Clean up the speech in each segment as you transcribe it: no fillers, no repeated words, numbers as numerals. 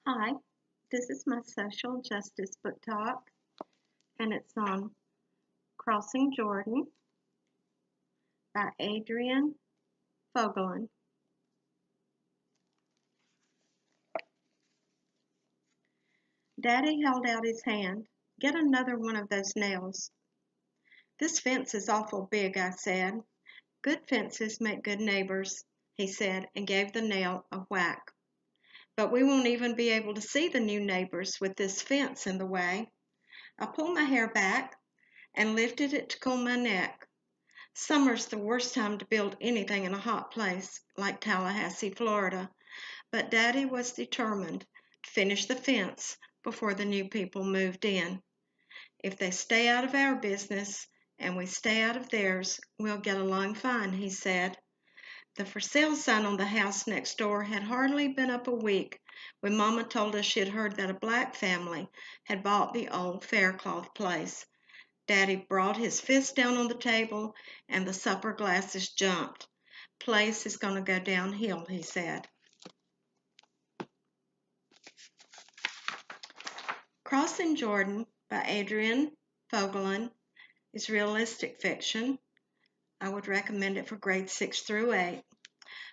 Hi, this is my social justice book talk, and it's on Crossing Jordan by Adrienne Fogelin. Daddy held out his hand. Get another one of those nails. This fence is awful big, I said. Good fences make good neighbors, he said, and gave the nail a whack. But we won't even be able to see the new neighbors with this fence in the way. I pulled my hair back and lifted it to cool my neck. Summer's the worst time to build anything in a hot place like Tallahassee, Florida, but Daddy was determined to finish the fence before the new people moved in. If they stay out of our business and we stay out of theirs, we'll get along fine, he said. The for sale sign on the house next door had hardly been up a week when Mama told us she had heard that a black family had bought the old Faircloth place. Daddy brought his fist down on the table and the supper glasses jumped. Place is going to go downhill, he said. Crossing Jordan by Adrienne Fogelin is realistic fiction. I would recommend it for grades 6 through 8.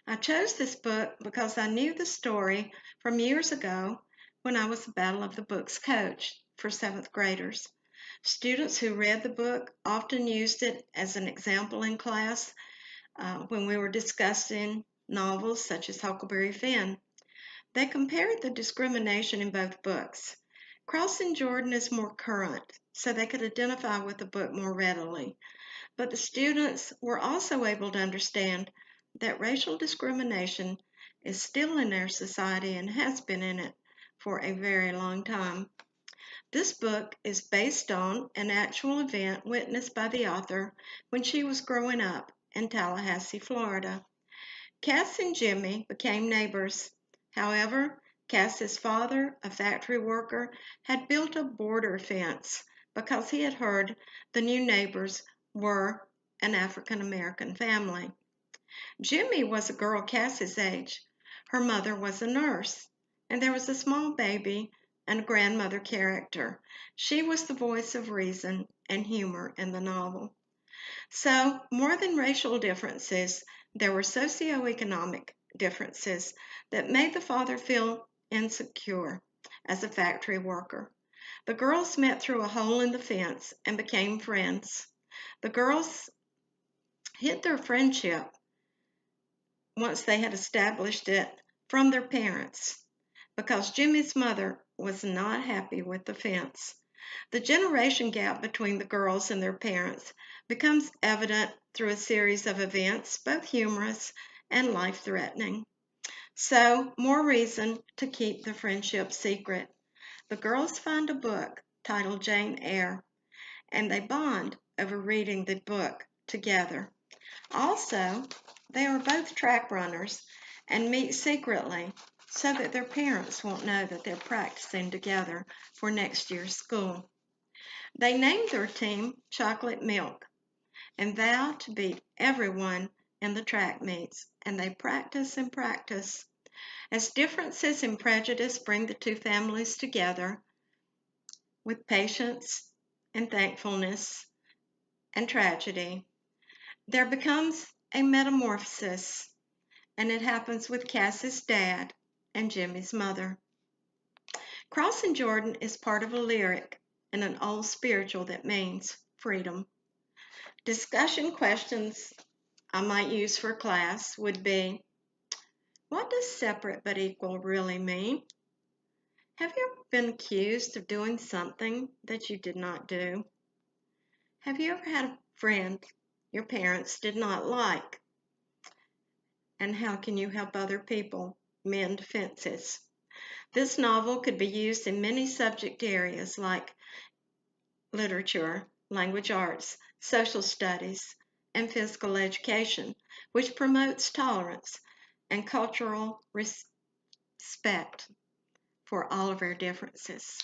I chose this book because I knew the story from years ago when I was the Battle of the Books coach for 7th graders. Students who read the book often used it as an example in class when we were discussing novels such as Huckleberry Finn. They compared the discrimination in both books. Crossing Jordan is more current, so they could identify with the book more readily. But the students were also able to understand that racial discrimination is still in our society and has been in it for a very long time. This book is based on an actual event witnessed by the author when she was growing up in Tallahassee, Florida. Cass and Jimmy became neighbors. However, Cass's father, a factory worker, had built a border fence because he had heard the new neighbors were an African American family. Jimmy was a girl Cass's age. Her mother was a nurse, and there was a small baby and a grandmother character. She was the voice of reason and humor in the novel. So, more than racial differences, there were socioeconomic differences that made the father feel insecure as a factory worker. The girls met through a hole in the fence and became friends. The girls hid their friendship once they had established it from their parents because Jimmy's mother was not happy with the fence. The generation gap between the girls and their parents becomes evident through a series of events, both humorous and life-threatening. So, more reason to keep the friendship secret. The girls find a book titled Jane Eyre, and they bond over reading the book together. Also, they are both track runners and meet secretly so that their parents won't know that they're practicing together for next year's school. They named their team Chocolate Milk and vow to beat everyone in the track meets, and they practice and practice. As differences in prejudice bring the two families together with patience and thankfulness and tragedy, there becomes a metamorphosis, and it happens with Cass's dad and Jimmy's mother. Crossing Jordan is part of a lyric in an old spiritual that means freedom. Discussion questions I might use for class would be, what does separate but equal really mean? Have you ever been accused of doing something that you did not do? Have you ever had a friend your parents did not like? And how can you help other people mend fences? This novel could be used in many subject areas like literature, language arts, social studies, and physical education, which promotes tolerance and cultural respect for all of our differences.